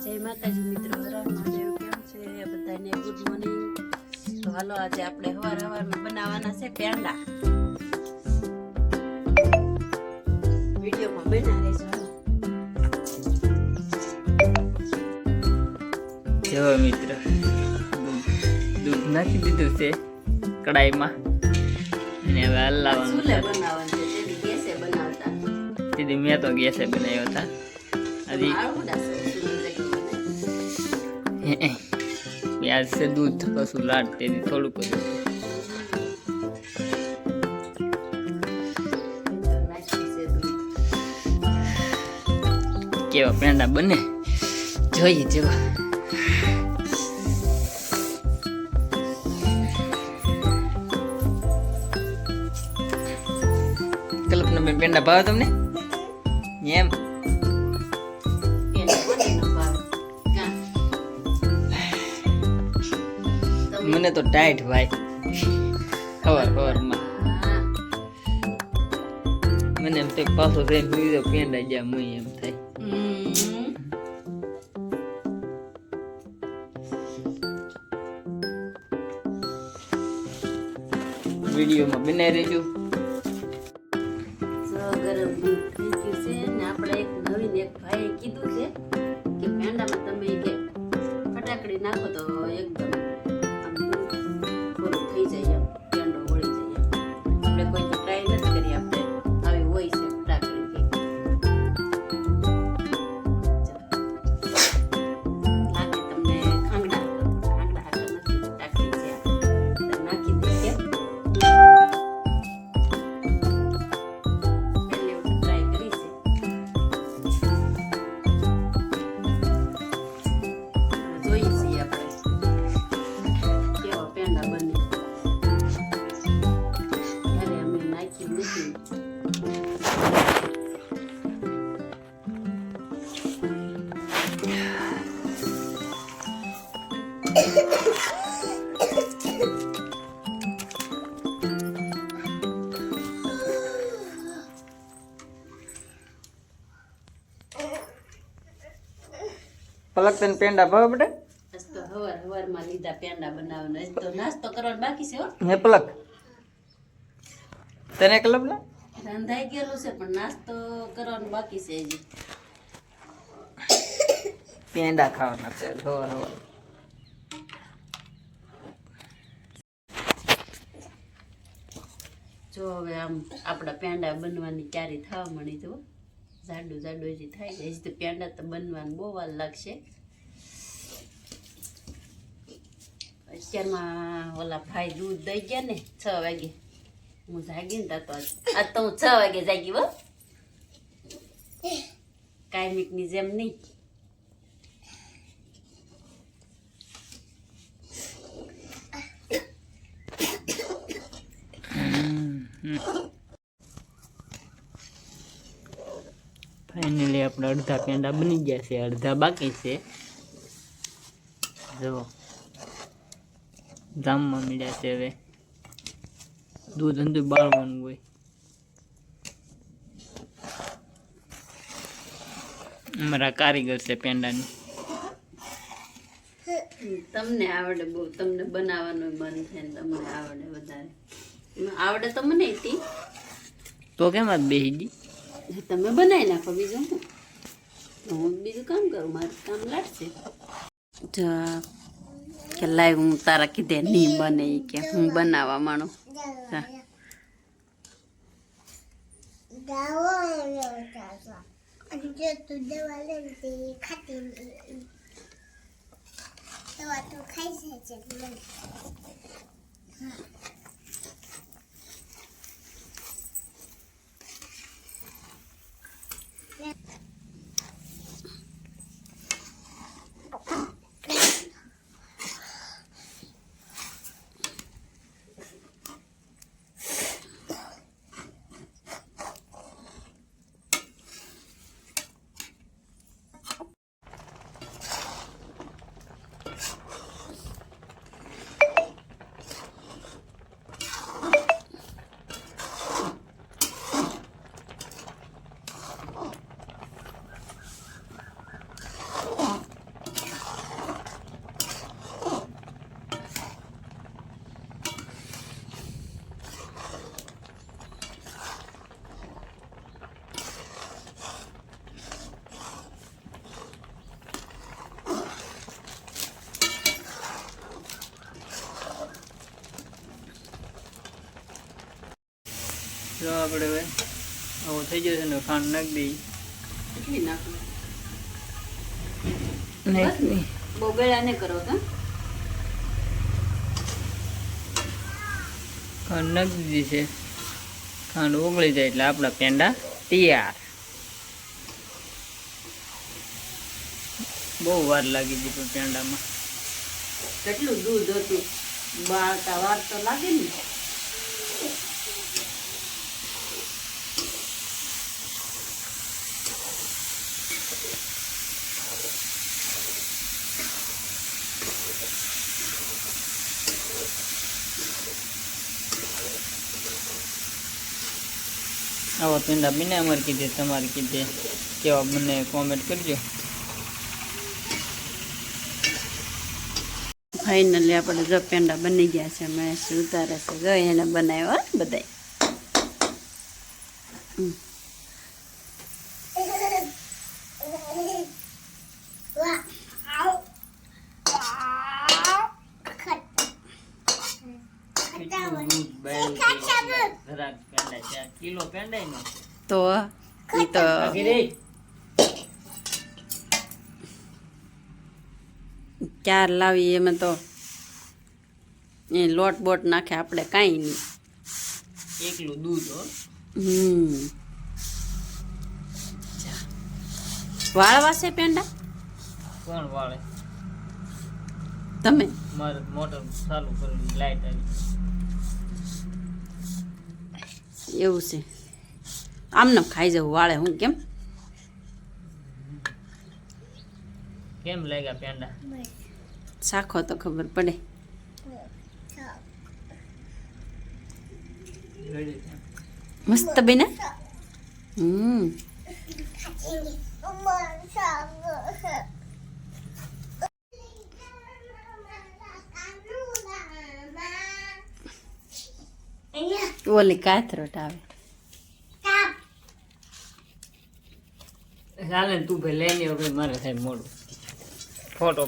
જય માતાજી મિત્રો, હર મહાદેવ. કેમ છે બધાને? Good morning. તો હાલો, આજે આપણે સવારમાં બનાવવાના છે પેંડા. વિડીયોમાં બના રહેજો. જો મિત્ર, દૂધ નાખી દીધું છે કડાઈમાં અને હવે હલાવવાનું ચૂલે છે. બનાવવાનું છે, તેથી ગેસે બનાવતા. સીધી મેં તો ગેસે બનાવ્યો હતા. હજી આવડા છે ચૂલે જગ્યાએ. પ્યાજ છે, દૂધ કશું લાડ તેથી થોડુંક જ હતું. નાખી છે દૂધ. કેવા પેંડા બને જોઈએ જેવા. કલ્પના બેન, પેંડા ભાવે તમને? એમ એને કોને ન ભાવે? કાં? મને તો ટાઈટ ભાઈ સવારમાં હા. મને એમ થાય પાછો થઈને સુઈ જાઉં, પેંડા જ્યાં મુઈ એમ થાય. વિડીયોમાં બનાવી રહેજો. ગરમ દૂધ થઈ ગયું છે ને આપણે એક નવીન એક ભાઈએ કીધું છે કે પેંડામાં તમે કે ફટાકડી નાખો તો એકદમ આમ દૂધ થોડું થઈ જાય, એમ પેંડો વળી જાય. આપણે કોઈ ટ્રાય નથી કરી, આપણે આવી હોય છે ફટાકડી. નાખી તમને ખાંગડા હાકર નથી ફટાકડી છે, નાખી દે કેમ. પલક તને પેંડા ભાવે બેટા? તો હવારમાં લીધા પેંડા બનાવવાનો. હજી તો નાસ્તો કરવાનો બાકી છે. હો, હે પલક, તને કલ્પના રંધાઈ ગયેલું છે પણ નાસ્તો કરવાનો બાકી છે હજી. પેંડા ખાવાના છે સવાર સવાર. જો હવે આમ આપણા પેંડા બનવાની તૈયારી થવા મળી. તો જાડું જાડું હજી થાય છે. હજી તો પેંડા તો બનવાનું બહુ વાર લાગશે. અત્યારમાં ઓલા ભાઈ દૂધ દઈ ગયા ને 6 વાગે. હું જાગી ને તો આજ તો હું 6 વાગે જાગી. હો, કાયમિકની જેમ નહીં. ફાઇનલી આપણે અડધા પેંડા બની ગયા છે, અડધા બાકી છે. જુઓ, જામમાં મળ્યા છે. હવે દૂધ અંદર બાળવાનું હોય. અમારા કારીગર છે પેંડાની. તમને આવડે બહુ, તમને બનાવવાનું મન થાય ને તમને આવડે વધારે. આવડે તો મને હતી. તો કેમ આજ બેસી ગઈ? તમે બનાવી નાખો, બીજું શું. હું બીજું કામ કરું, મારું કામ લાગશે. કે લાવ હું તારા કીધે નહીં બને ઈ કે હું બનાવવા માંડું. હા. જો આપણે હવે આવો થઈ જશે ને ખાંડ નાખી દઈએ. કેટલી નાખું? નાખી બહુ ગળ્યા નહીં કરો તો ખાંડ નાખી દીધી છે. ખાંડ ઓગળી જાય એટલે આપણા પેંડા તૈયાર. બહુ વાર લાગી ગઈ પણ પેંડામાં. કેટલું દૂધ હતું, બાળતા વાર તો લાગે ને. આવા પેંડા બને અમારે કીધે તમારે કીધે કેવા મને કોમેન્ટ કરજો. ફાઇનલી આપણે જો પેંડા બની ગયા છે. મહેશ ઉતારે છે. જો એને બનાવ્યો બધાય. કિલો પેંડા નો તો ઈ તો ક્યાર લાવી એમાં તો એ લોટ બોટ નાખે આપણે કાંઈ નહીં. એકલું દૂધ હો. વાળવા છે પેંડા? કોણ વાળે? તમે? મારે મોટર ચાલુ કરેલી લાઈટ આવી. એવું છે. આમને ખાઈ જવું વાળે હું કેમ? કેમ લાગ્યા પેંડા? શાખો તો ખબર પડે. મસ્ત બને. ઓલી કાથરોટ આવે. ચાલે તું ભાઈ લઈને મારે થાય મોડું ફોટો